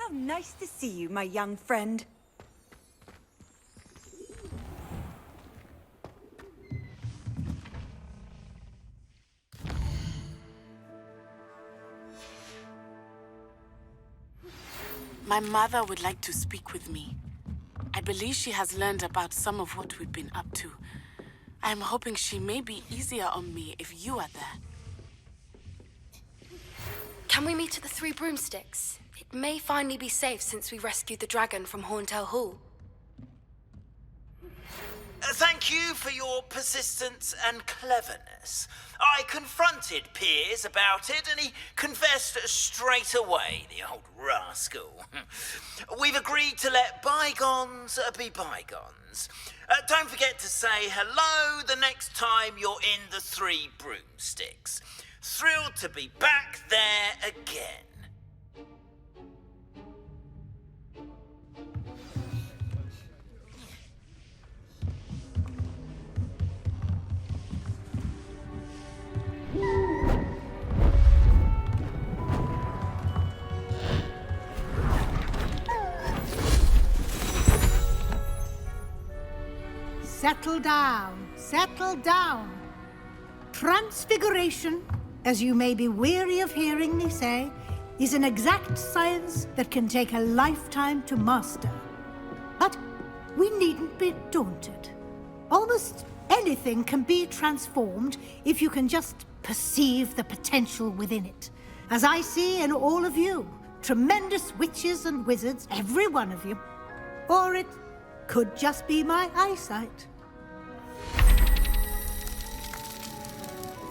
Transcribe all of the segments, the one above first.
How nice to see you, my young friend. My mother would like to speak with me. I believe she has learned about some of what we've been up to. I am hoping she may be easier on me if you are there. Can we meet at the Three Broomsticks? It may finally be safe since we rescued the dragon from Horntail Hall. Thank you for your persistence and cleverness. I confronted Piers about it, and he confessed straight away, the old rascal. We've agreed to let bygones be bygones. Don't forget to say hello the next time you're in the Three Broomsticks. Thrilled to be back there again. Settle down, settle down. Transfiguration, as you may be weary of hearing me say, is an exact science that can take a lifetime to master. But we needn't be daunted. Almost anything can be transformed if you can just perceive the potential within it. As I see in all of you, tremendous witches and wizards, every one of you. Or it could just be my eyesight.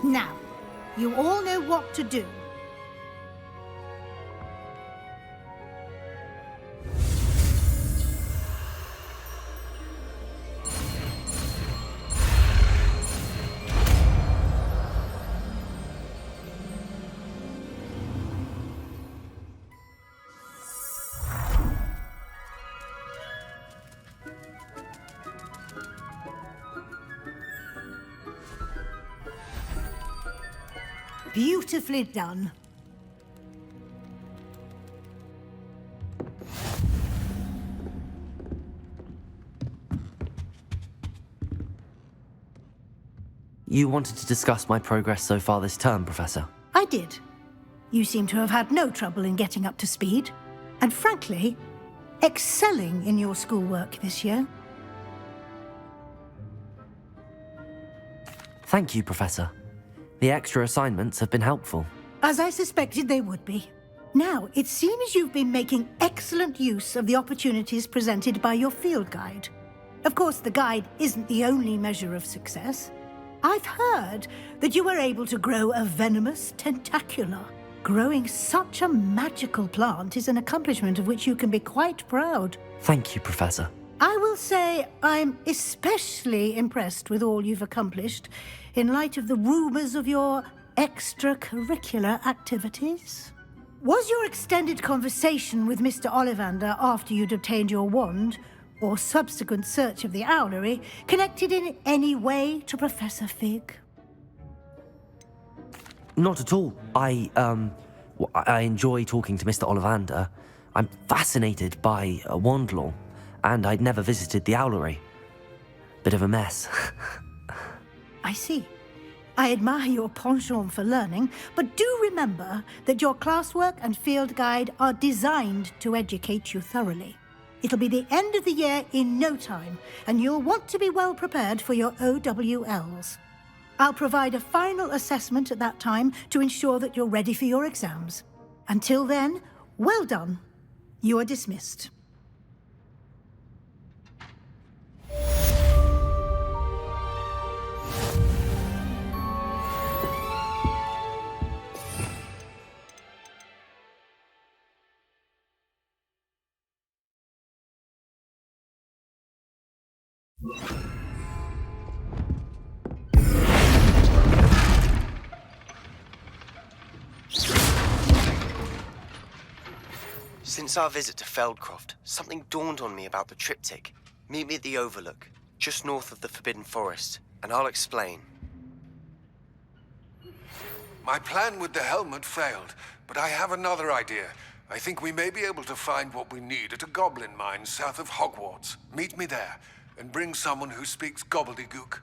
Now, you all know what to do. Beautifully done. You wanted to discuss my progress so far this term, Professor? I did. You seem to have had no trouble in getting up to speed, and frankly, excelling in your schoolwork this year. Thank you, Professor. The extra assignments have been helpful. As I suspected they would be. Now, it seems you've been making excellent use of the opportunities presented by your field guide. Of course, the guide isn't the only measure of success. I've heard that you were able to grow a venomous tentacula. Growing such a magical plant is an accomplishment of which you can be quite proud. Thank you, Professor. I will say I'm especially impressed with all you've accomplished in light of the rumors of your extracurricular activities. Was your extended conversation with Mr. Ollivander after you'd obtained your wand, or subsequent search of the owlery, connected in any way to Professor Fig? Not at all. I enjoy talking to Mr. Ollivander. I'm fascinated by wand law, and I'd never visited the owlery. Bit of a mess. I see. I admire your penchant for learning, but do remember that your classwork and field guide are designed to educate you thoroughly. It'll be the end of the year in no time, and you'll want to be well prepared for your OWLs. I'll provide a final assessment at that time to ensure that you're ready for your exams. Until then, well done. You are dismissed. Since our visit to Feldcroft, something dawned on me about the triptych. Meet me at the Overlook, just north of the Forbidden Forest, and I'll explain. My plan with the helmet failed, but I have another idea. I think we may be able to find what we need at a goblin mine south of Hogwarts. Meet me there, and bring someone who speaks gobbledygook.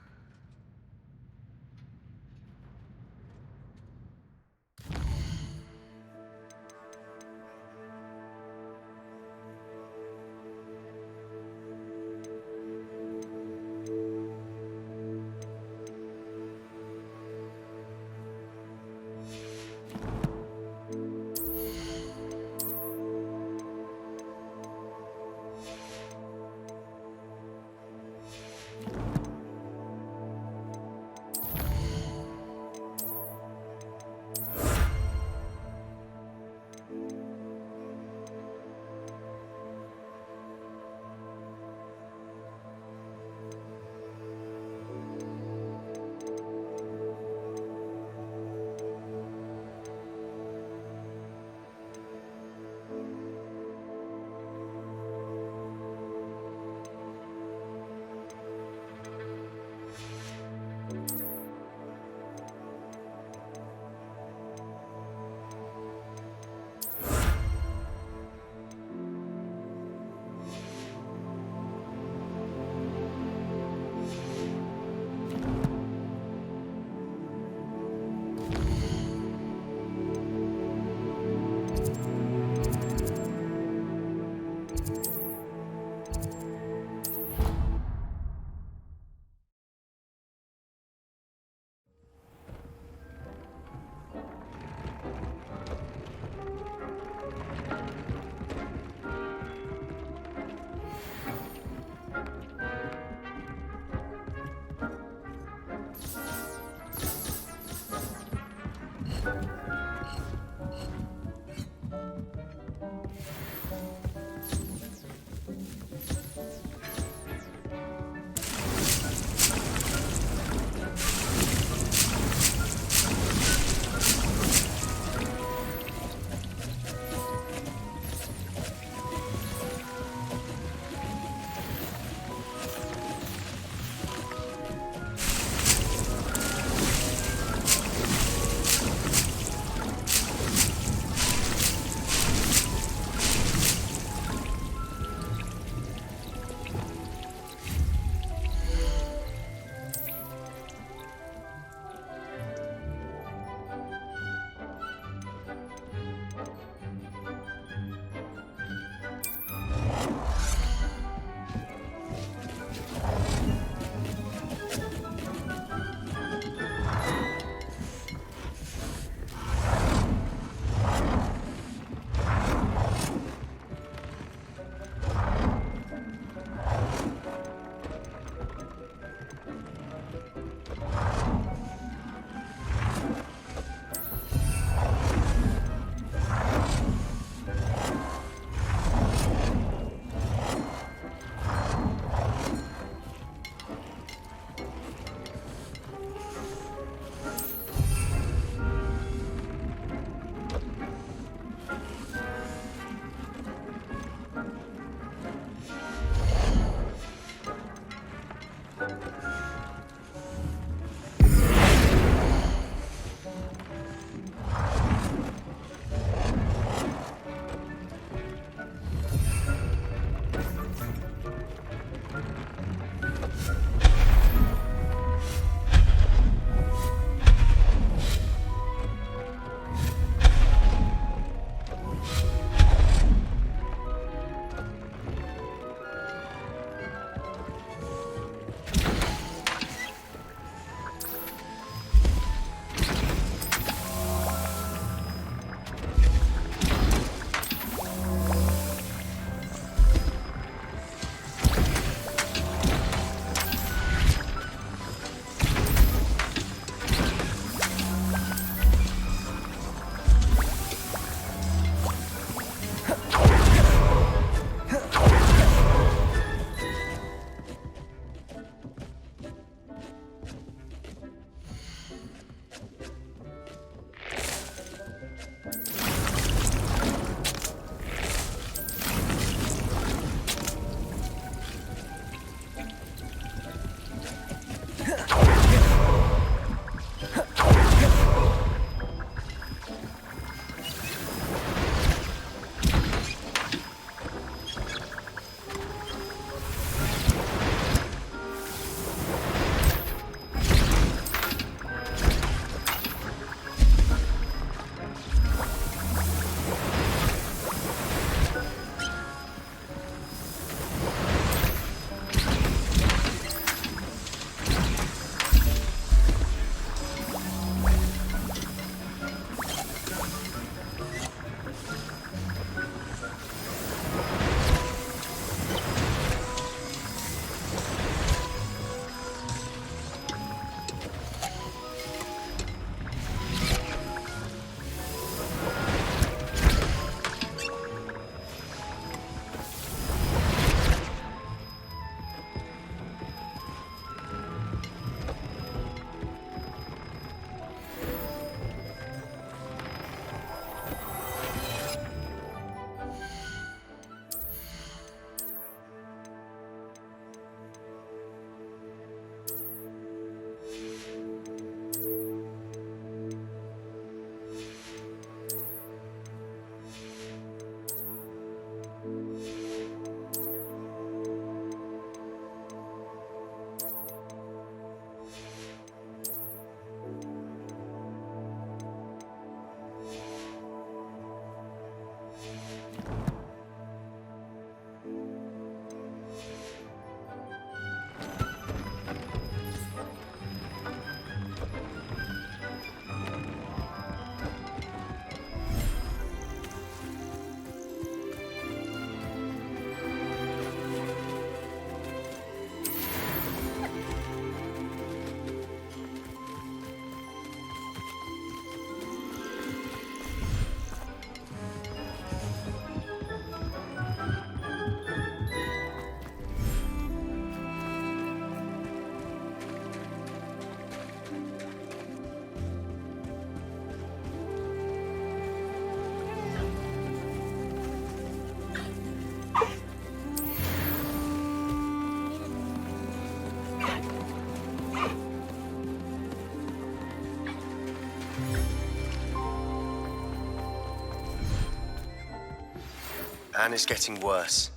Anne is getting worse.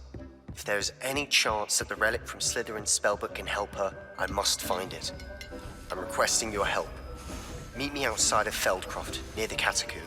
If there is any chance that the relic from Slytherin's spellbook can help her, I must find it. I'm requesting your help. Meet me outside of Feldcroft, near the catacomb.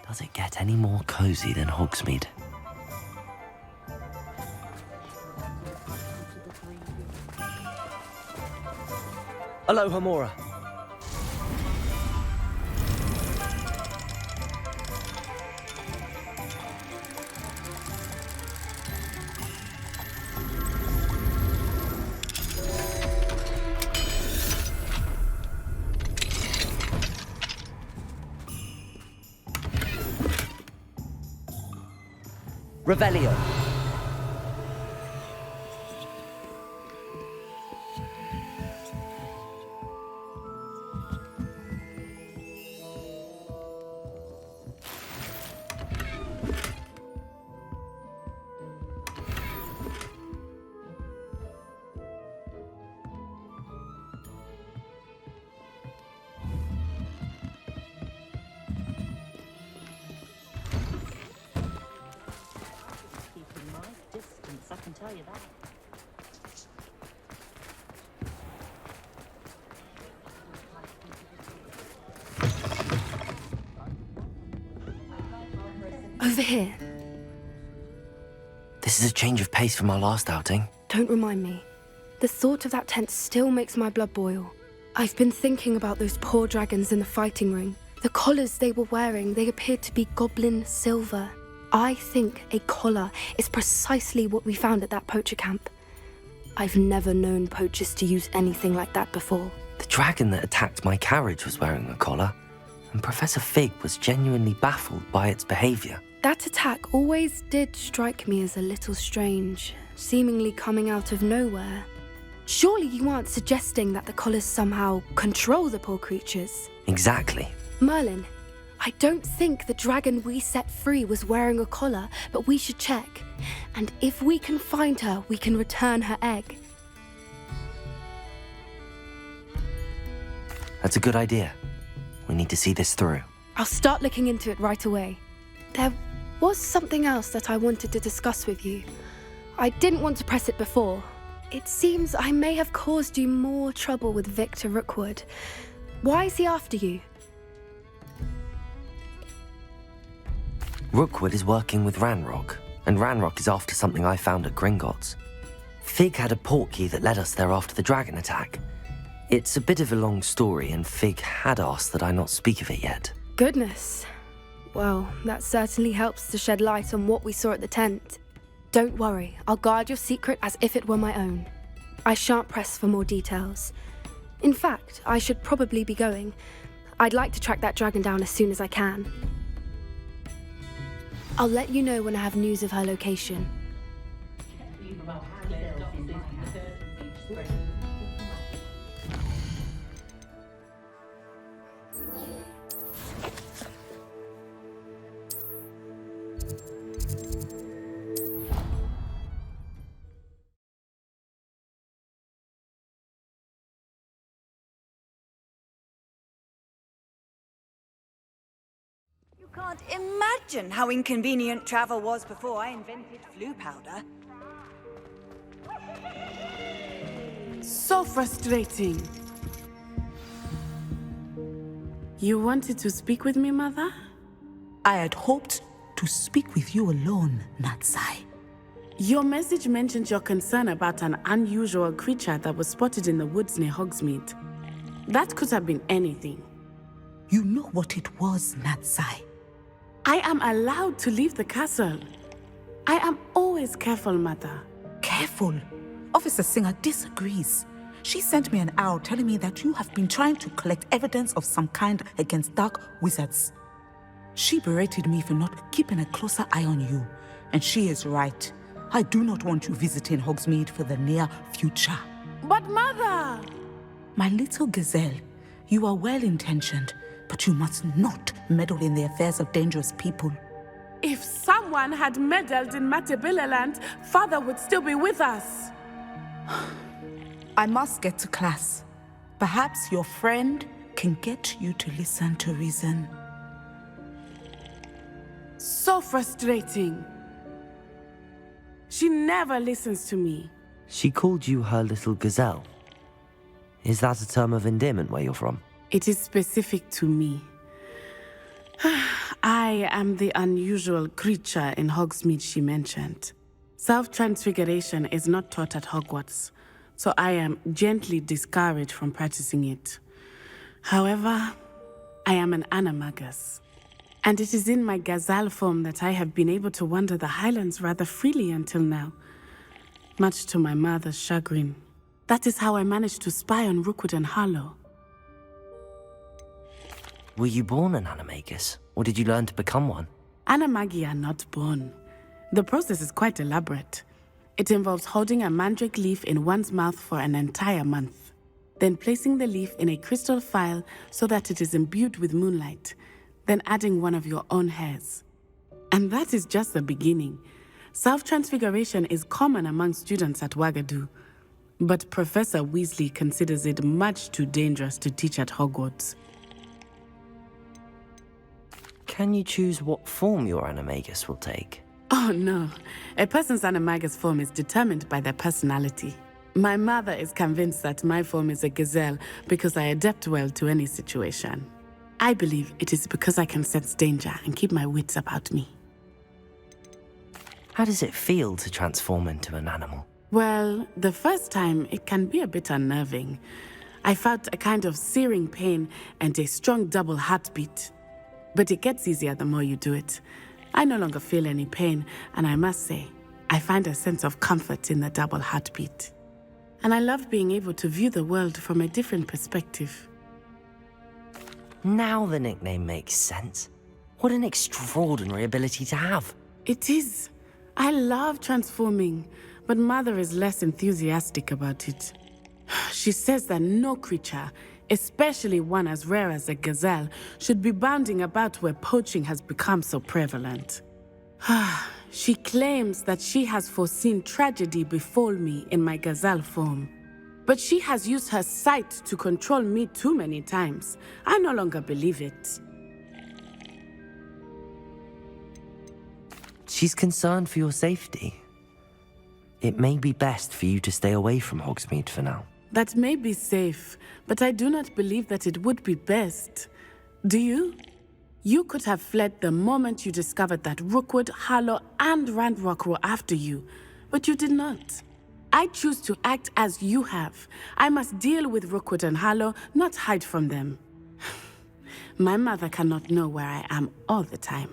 Does it get any more cozy than Hogsmeade? Aloha, Mora. Revelio. I can tell you that. Over here. This is a change of pace from our last outing. Don't remind me. The thought of that tent still makes my blood boil. I've been thinking about those poor dragons in the fighting ring. The collars they were wearing, they appeared to be goblin silver. I think a collar is precisely what we found at that poacher camp. I've never known poachers to use anything like that before. The dragon that attacked my carriage was wearing a collar, and Professor Fig was genuinely baffled by its behavior. That attack always did strike me as a little strange, seemingly coming out of nowhere. Surely you aren't suggesting that the collars somehow control the poor creatures? Exactly. Merlin, I don't think the dragon we set free was wearing a collar, but we should check. And if we can find her, we can return her egg. That's a good idea. We need to see this through. I'll start looking into it right away. There was something else that I wanted to discuss with you. I didn't want to press it before. It seems I may have caused you more trouble with Victor Rookwood. Why is he after you? Rookwood is working with Ranrock, and Ranrock is after something I found at Gringotts. Fig had a portkey that led us there after the dragon attack. It's a bit of a long story, and Fig had asked that I not speak of it yet. Goodness. Well, that certainly helps to shed light on what we saw at the tent. Don't worry, I'll guard your secret as if it were my own. I shan't press for more details. In fact, I should probably be going. I'd like to track that dragon down as soon as I can. I'll let you know when I have news of her location. You can't imagine how inconvenient travel was before I invented flu powder. So frustrating. You wanted to speak with me, Mother? I had hoped to speak with you alone, Natsai. Your message mentioned your concern about an unusual creature that was spotted in the woods near Hogsmeade. That could have been anything. You know what it was, Natsai. I am allowed to leave the castle. I am always careful, Mother. Careful. Officer Singer disagrees. She sent me an owl telling me that you have been trying to collect evidence of some kind against dark wizards. She berated me for not keeping a closer eye on you, and she is right. I do not want you visiting Hogsmeade for the near future. But Mother! My little gazelle, you are well-intentioned, but you must not meddle in the affairs of dangerous people. If someone had meddled in Matabeleland, Father would still be with us. I must get to class. Perhaps your friend can get you to listen to reason. So frustrating. She never listens to me. She called you her little gazelle. Is that a term of endearment where you're from? It is specific to me. I am the unusual creature in Hogsmeade she mentioned. Self-transfiguration is not taught at Hogwarts, so I am gently discouraged from practicing it. However, I am an animagus, and it is in my gazelle form that I have been able to wander the Highlands rather freely until now, much to my mother's chagrin. That is how I managed to spy on Rookwood and Harlow. Were you born an animagus, or did you learn to become one? Animagi are not born. The process is quite elaborate. It involves holding a mandrake leaf in one's mouth for an entire month, then placing the leaf in a crystal phial so that it is imbued with moonlight, then adding one of your own hairs. And that is just the beginning. Self-transfiguration is common among students at Wagadu, but Professor Weasley considers it much too dangerous to teach at Hogwarts. Can you choose what form your animagus will take? Oh no, a person's animagus form is determined by their personality. My mother is convinced that my form is a gazelle because I adapt well to any situation. I believe it is because I can sense danger and keep my wits about me. How does it feel to transform into an animal? Well, the first time it can be a bit unnerving. I felt a kind of searing pain and a strong double heartbeat. But it gets easier the more you do it. I no longer feel any pain, and I must say, I find a sense of comfort in the double heartbeat. And I love being able to view the world from a different perspective. Now the nickname makes sense. What an extraordinary ability to have. It is. I love transforming, but Mother is less enthusiastic about it. She says that no creature, especially one as rare as a gazelle, should be bounding about where poaching has become so prevalent. She claims that she has foreseen tragedy befall me in my gazelle form. But she has used her sight to control me too many times. I no longer believe it. She's concerned for your safety. It may be best for you to stay away from Hogsmeade for now. That may be safe, but I do not believe that it would be best. Do you? You could have fled the moment you discovered that Rookwood, Harlow, and Ranrock were after you, but you did not. I choose to act as you have. I must deal with Rookwood and Harlow, not hide from them. My mother cannot know where I am all the time.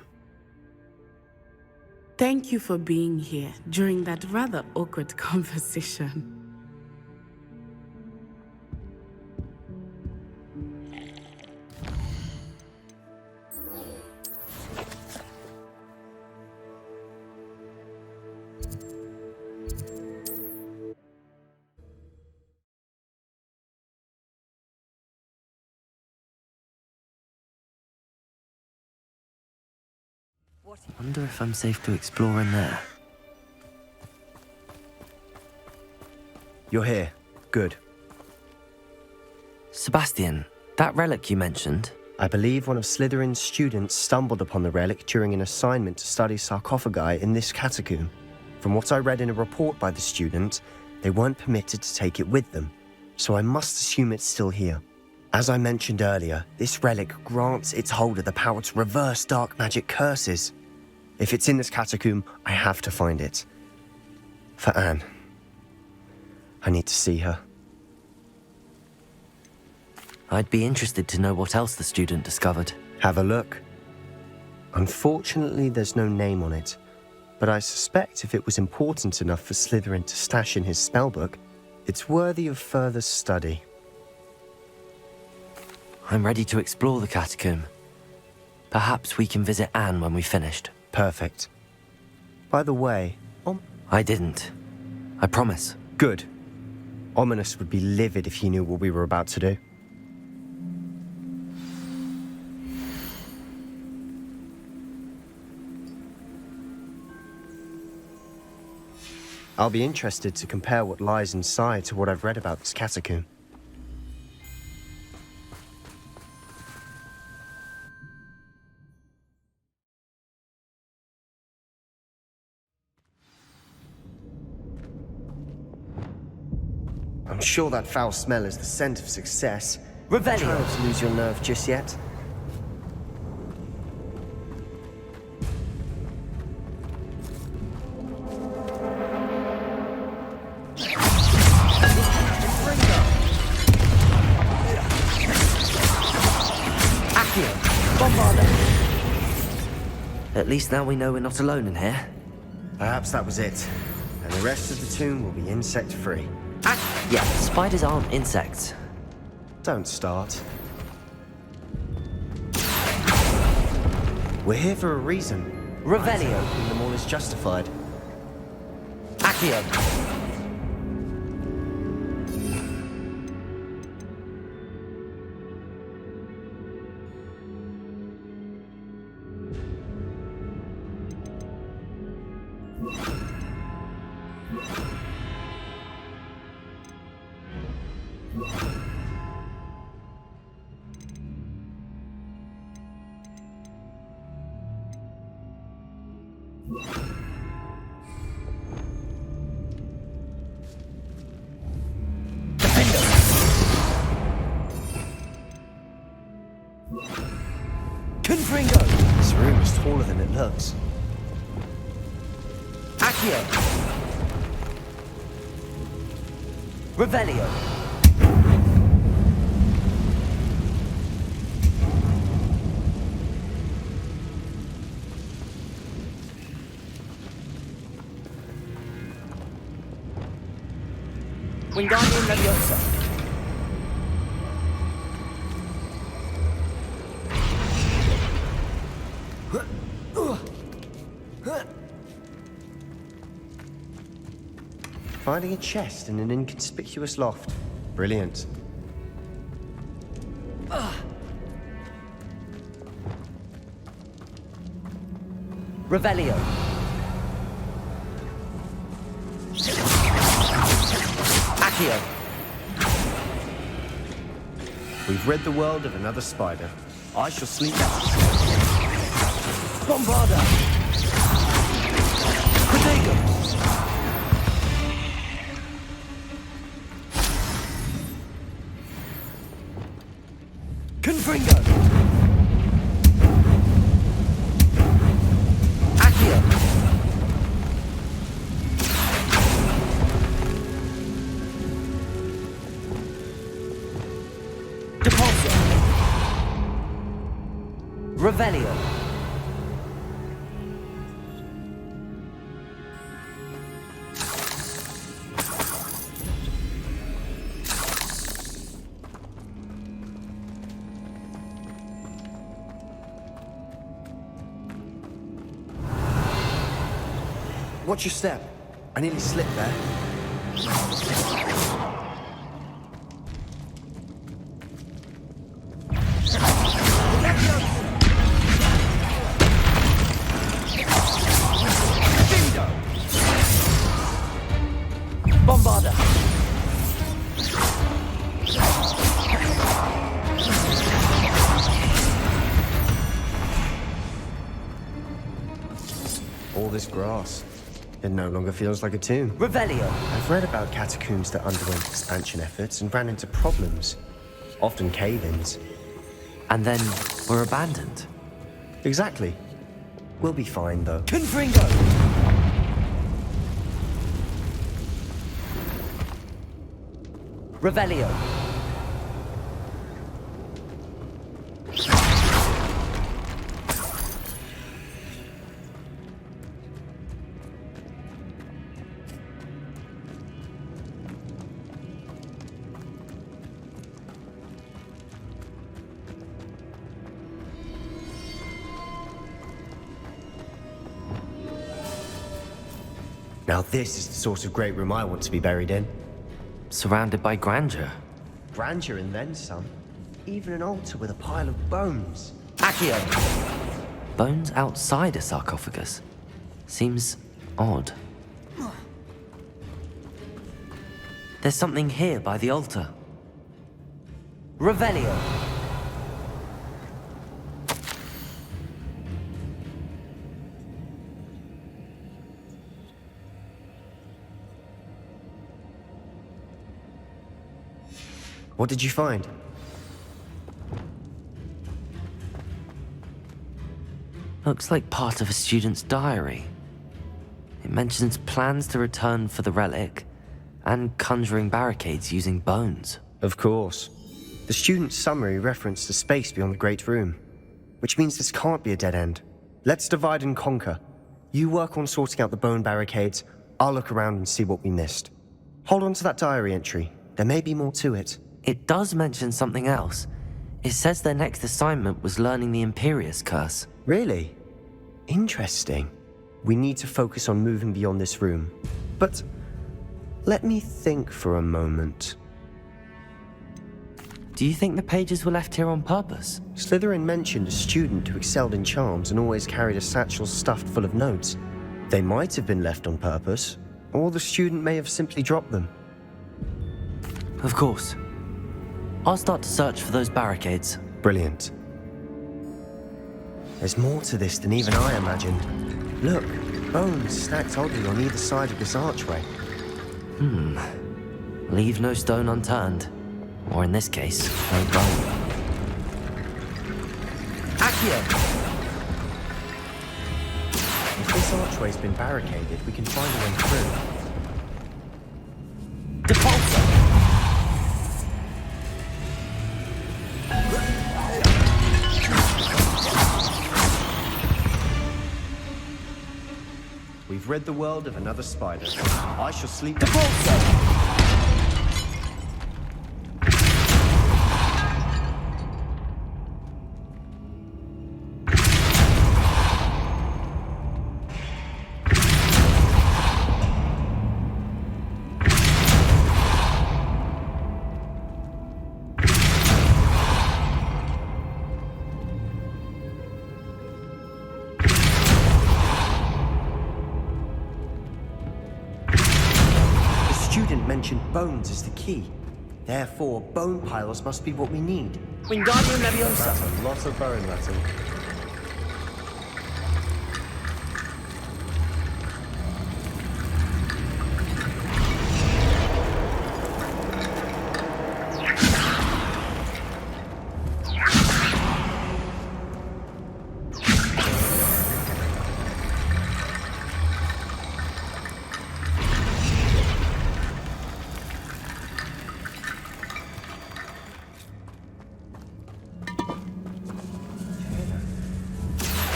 Thank you for being here during that rather awkward conversation. what he... Wonder if I'm safe to explore in there. You're here. Good. Sebastian, that relic you mentioned, I believe one of Slytherin's students stumbled upon the relic during an assignment to study sarcophagi in this catacomb. From what I read in a report by the student, they weren't permitted to take it with them, so I must assume it's still here. As I mentioned earlier, this relic grants its holder the power to reverse dark magic curses. If it's in this catacomb, I have to find it. For Anne. I need to see her. I'd be interested to know what else the student discovered. Have a look. Unfortunately, there's no name on it, but I suspect if it was important enough for Slytherin to stash in his spellbook, it's worthy of further study. I'm ready to explore the catacomb. Perhaps we can visit Anne when we've finished. Perfect. By the way, I didn't. I promise. Good. Ominous would be livid if he knew what we were about to do. I'll be interested to compare what lies inside to what I've read about this catacomb. I'm sure that foul smell is the scent of success. Revelio! Try not to lose your nerve just yet. At least now we know we're not alone in here. Perhaps that was it. And the rest of the tomb will be insect-free. Yeah, spiders aren't insects. Don't start. We're here for a reason. Revelio. Hoping them all is justified. Accio. This room is taller than it looks. Accio. Revelio. Wingardium Leviosa. Finding a chest in an inconspicuous loft. Brilliant. Revelio. Accio. We've rid the world of another spider. I shall sleep out. Bombarda. Protego. Confringo. Accio. Depulso. Revelio. Watch your step. I nearly slipped there. this grass. It no longer feels like a tomb. Revelio! I've read about catacombs that underwent expansion efforts and ran into problems. Often cave-ins. And then were abandoned. Exactly. We'll be fine, though. Confringo! Revelio! Now this is the sort of great room I want to be buried in. Surrounded by grandeur. Grandeur and then some. Even an altar with a pile of bones. Accio! Bones outside a sarcophagus. Seems odd. There's something here by the altar. Revelio! What did you find? Looks like part of a student's diary. It mentions plans to return for the relic and conjuring barricades using bones. Of course. The student's summary referenced the space beyond the Great Room, which means this can't be a dead end. Let's divide and conquer. You work on sorting out the bone barricades, I'll look around and see what we missed. Hold on to that diary entry. There may be more to it. It does mention something else. It says their next assignment was learning the Imperious Curse. Really? Interesting. We need to focus on moving beyond this room. But let me think for a moment. Do you think the pages were left here on purpose? Slytherin mentioned a student who excelled in charms and always carried a satchel stuffed full of notes. They might have been left on purpose, or the student may have simply dropped them. Of course. I'll start to search for those barricades. Brilliant. There's more to this than even I imagined. Look, bones stacked oddly on either side of this archway. Leave no stone unturned. Or in this case, no bone. Accio! If this archway's been barricaded, we can find a way through. Depulso! We've rid the world of another spider. I shall sleep. Depulso! Mentioned bones is the key. Therefore, bone piles must be what we need. Wingardium Leviosa! That's a lot of bone, Latin.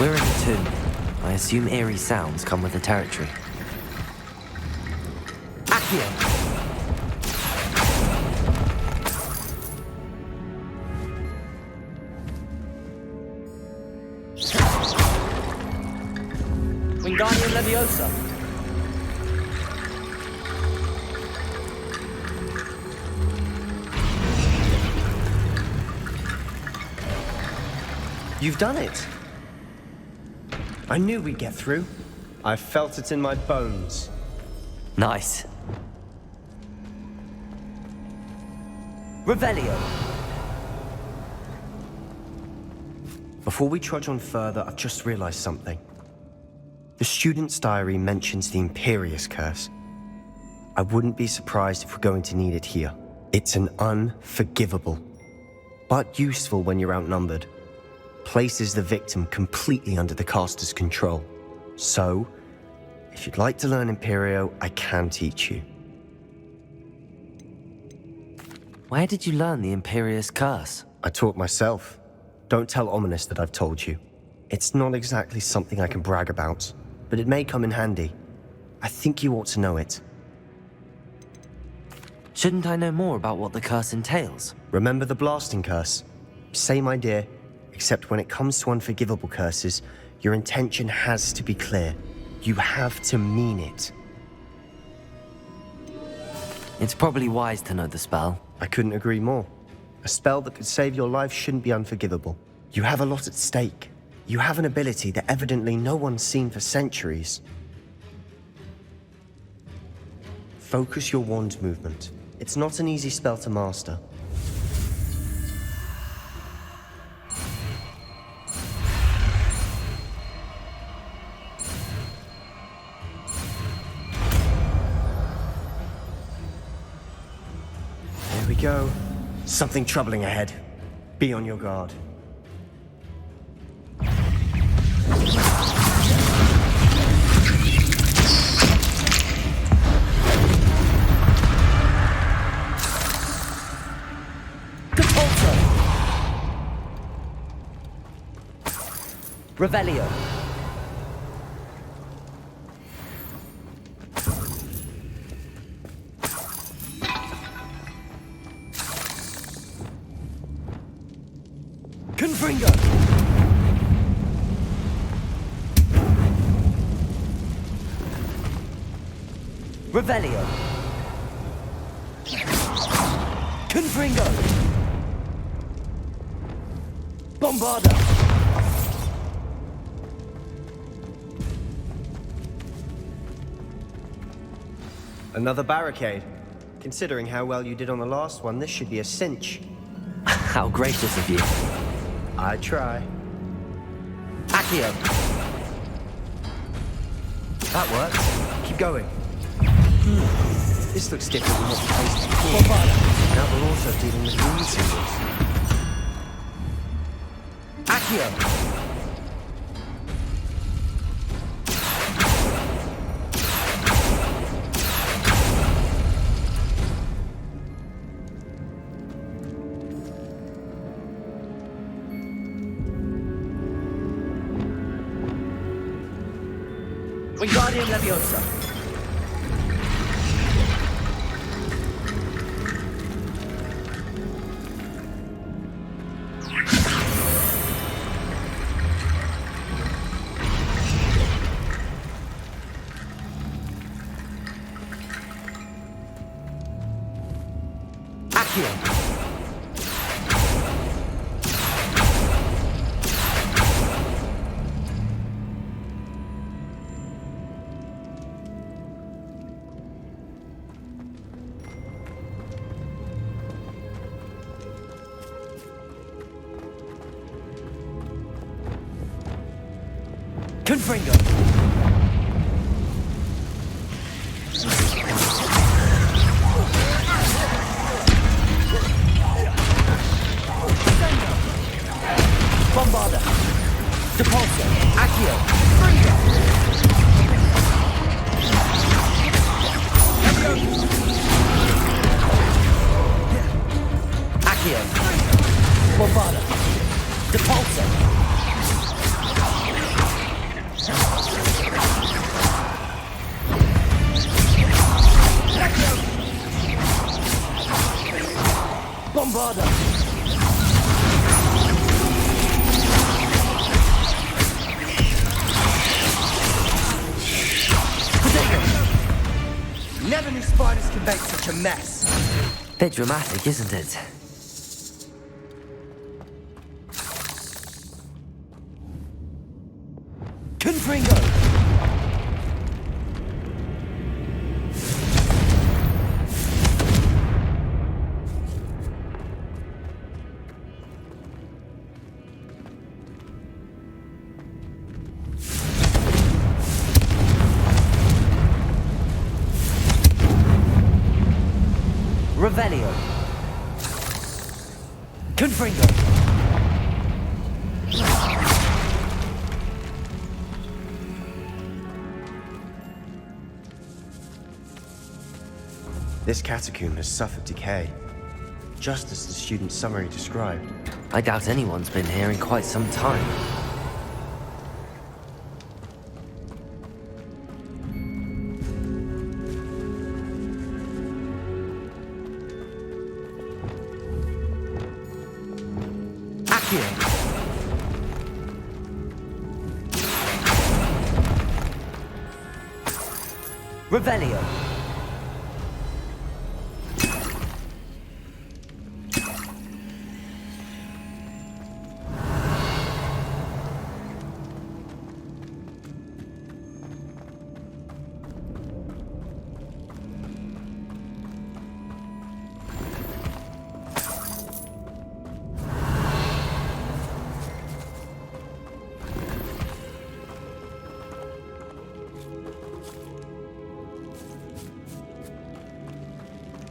We're in a tomb. I assume eerie sounds come with the territory. Accio! Wingardium Leviosa! You've done it! I knew we'd get through. I felt it in my bones. Nice. Revelio. Before we trudge on further, I've just realized something. The student's diary mentions the Imperious Curse. I wouldn't be surprised if we're going to need it here. It's an unforgivable, but useful when you're outnumbered. Places the victim completely under the caster's control. So, if you'd like to learn Imperio, I can teach you. Where did you learn the Imperious Curse? I taught myself. Don't tell Ominous that I've told you. It's not exactly something I can brag about, but it may come in handy. I think you ought to know it. Shouldn't I know more about what the curse entails? Remember the blasting curse? Same idea, except when it comes to unforgivable curses, your intention has to be clear. You have to mean it. It's probably wise to know the spell. I couldn't agree more. A spell that could save your life shouldn't be unforgivable. You have a lot at stake. You have an ability that evidently no one's seen for centuries. Focus your wand movement. It's not an easy spell to master. There we go. Something troubling ahead. Be on your guard. Revelio. Confringo. Revelio. Confringo. Bombarda. Another barricade. Considering how well you did on the last one, this should be a cinch. How gracious of you. I try. Accio. That works. Keep going. This looks different from what we faced before. Now we're also dealing with rune symbols. Accio. Wingardium Leviosa. Accio. Confringo. Bombarda. Depulso. Accio. Fringo. Accio. Bombarda. Depulso. Bombarda. Never knew spiders could make such a mess. Bit dramatic, isn't it? Confringo. Confringo! This catacomb has suffered decay, just as the student's summary described. I doubt anyone's been here in quite some time. Revelio.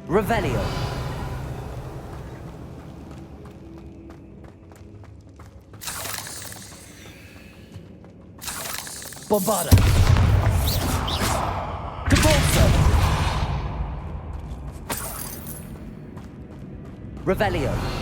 Revelio. Bombarda. Devolso. Revelio.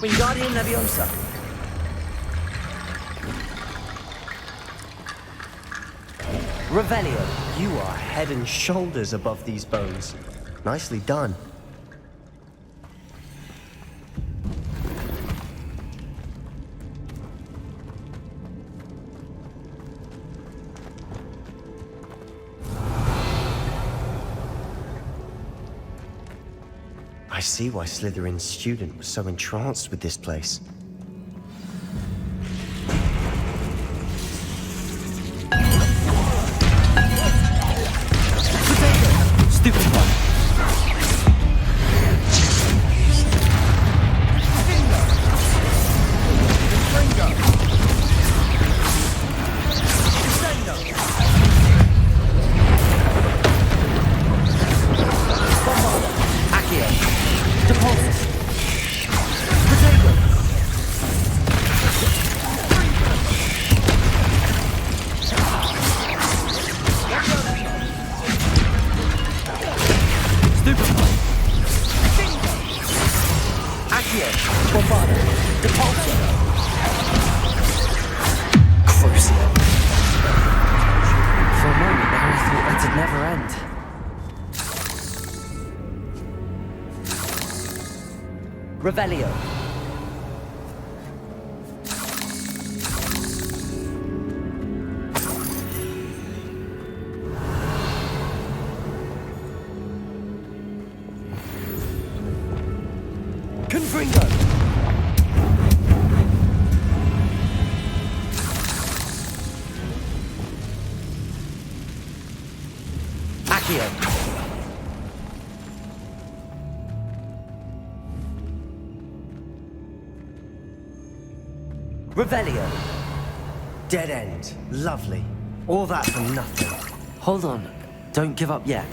Wingardium Leviosa. Revelio. You are head and shoulders above these bones. Nicely done. I see why Slytherin's student was so entranced with this place. Stupid one. Revelio. Confringo. Accio. Revelio. Dead end. Lovely. All that for nothing. Hold on. Don't give up yet.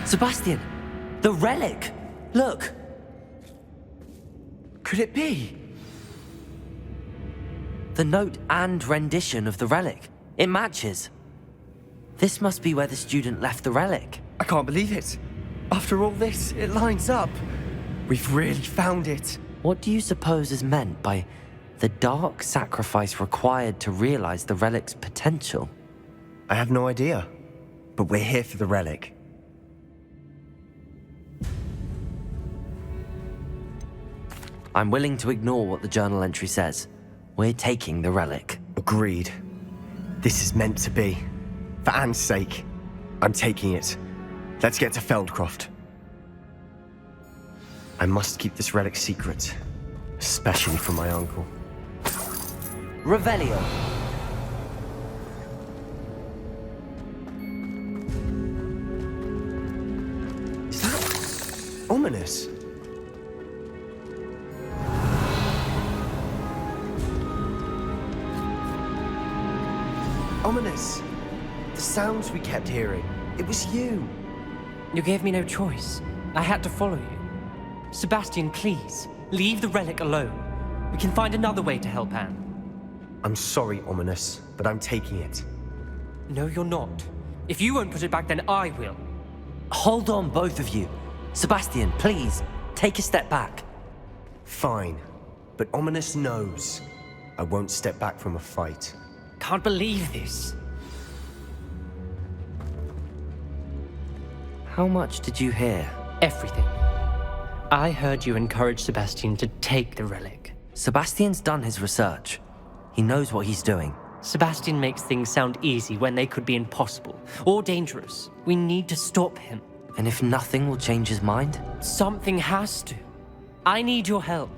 Sebastian! The relic! Look! Could it be? The note and rendition of the relic. It matches. This must be where the student left the relic. I can't believe it. After all this, it lines up. We've really found it. What do you suppose is meant by the dark sacrifice required to realize the relic's potential? I have no idea, but we're here for the relic. I'm willing to ignore what the journal entry says. We're taking the relic. Agreed. This is meant to be. For Anne's sake, I'm taking it. Let's get to Feldcroft. I must keep this relic secret, especially from my uncle. Revelio. Is that ominous? Ominous. The sounds we kept hearing. It was you. You gave me no choice. I had to follow you. Sebastian, please, leave the relic alone. We can find another way to help Anne. I'm sorry, Ominous, but I'm taking it. No, you're not. If you won't put it back, then I will. Hold on, both of you. Sebastian, please, take a step back. Fine, but Ominous knows I won't step back from a fight. Can't believe this. How much did you hear? Everything. I heard you encourage Sebastian to take the relic. Sebastian's done his research. He knows what he's doing. Sebastian makes things sound easy when they could be impossible or dangerous. We need to stop him. And if nothing will change his mind? Something has to. I need your help.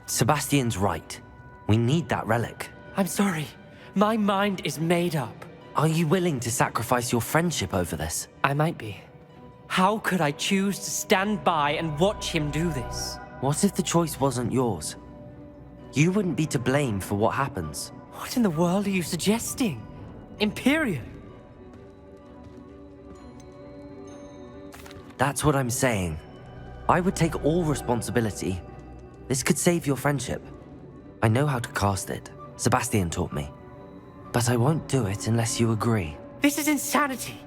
Sebastian's right. We need that relic. I'm sorry. My mind is made up. Are you willing to sacrifice your friendship over this? I might be. How could I choose to stand by and watch him do this? What if the choice wasn't yours? You wouldn't be to blame for what happens. What in the world are you suggesting? Imperium? That's what I'm saying. I would take all responsibility. This could save your friendship. I know how to cast it. Sebastian taught me. But I won't do it unless you agree. This is insanity.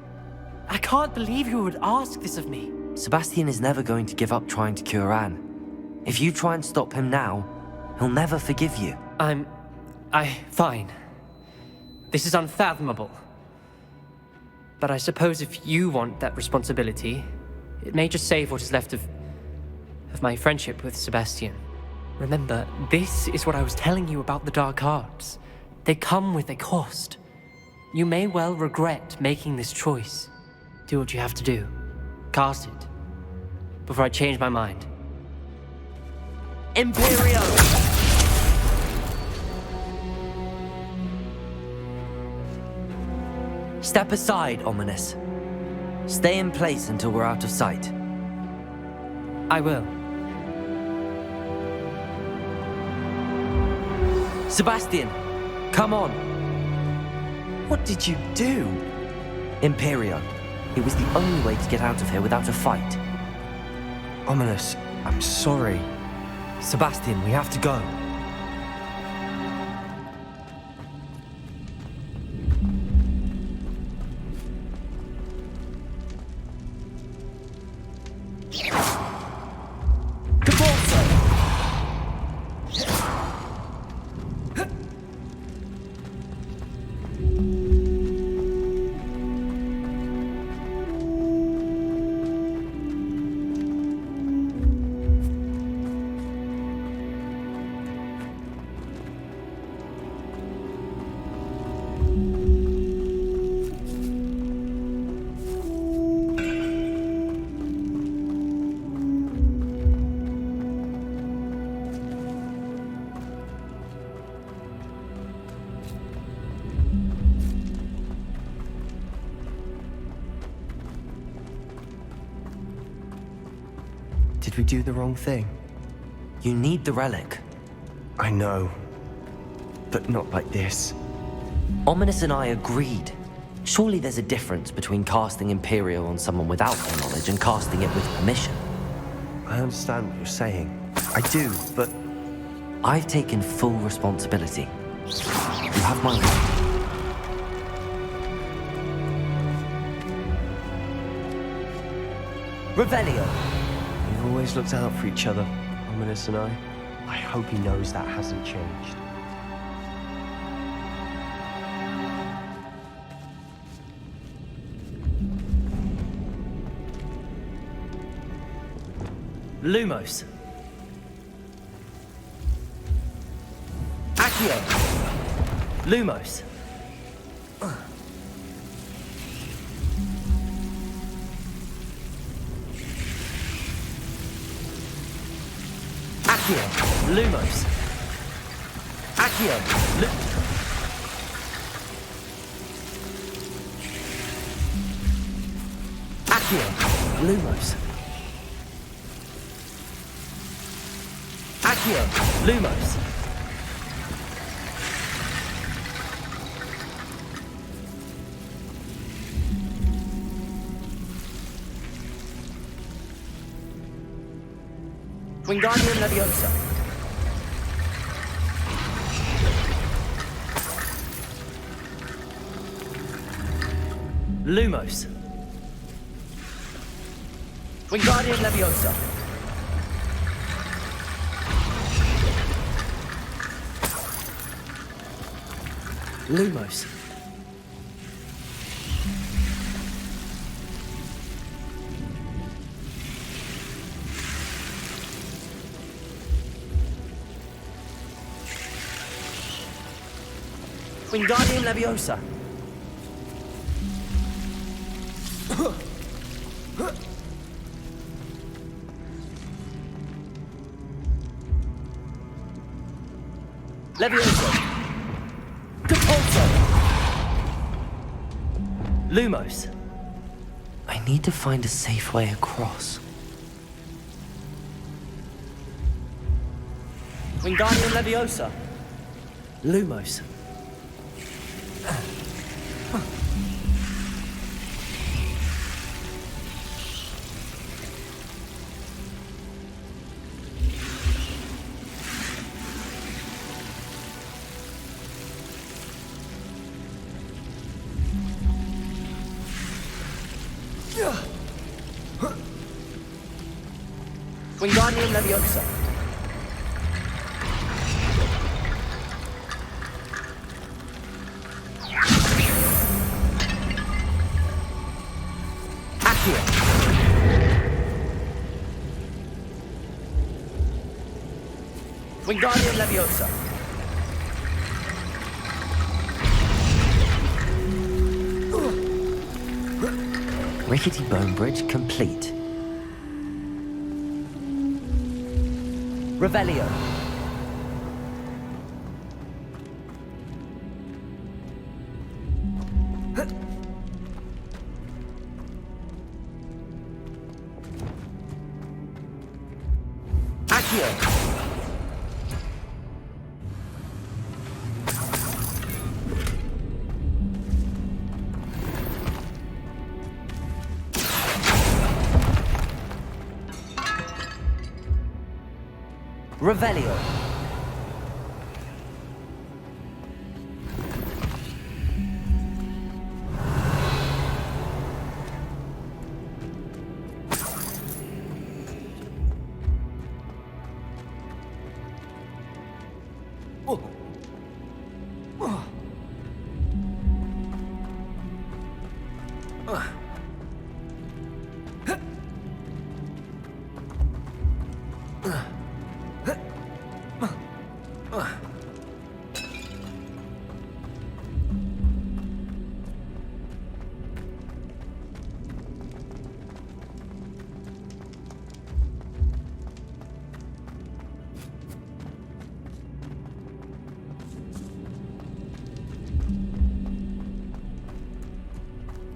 I can't believe you would ask this of me. Sebastian is never going to give up trying to cure Anne. If you try and stop him now, he'll never forgive you. Fine. This is unfathomable. But I suppose if you want that responsibility, it may just save what is left of my friendship with Sebastian. Remember, this is what I was telling you about the dark arts. They come with a cost. You may well regret making this choice. Do what you have to do. Cast it. Before I change my mind. Imperio! Step aside, Ominous. Stay in place until we're out of sight. I will. Sebastian, come on. What did you do? Imperio. It was the only way to get out of here without a fight. Ominous, I'm sorry. Sebastian, we have to go. Did we do the wrong thing? You need the relic. I know. But not like this. Ominous and I agreed. Surely there's a difference between casting Imperial on someone without their knowledge and casting it with permission. I understand what you're saying. I do, but I've taken full responsibility. You have my word. Revelio! We've always looked out for each other, Ominous and I. I hope he knows that hasn't changed. Lumos. Accio. Lumos. Accio. Lumos. Accio. Accio. Lumos. Accio. Lumos. Wingardium Leviosa. Lumos. Wingardium Leviosa. Lumos. Wingardium Leviosa. Leviosa. Capulso. Lumos. I need to find a safe way across. Wingardium Leviosa. Lumos. Wingardium Leviosa. Accio. Wingardium Leviosa. Rickety bone bridge complete. Revelio. Accio. Revelio.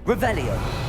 Revelio.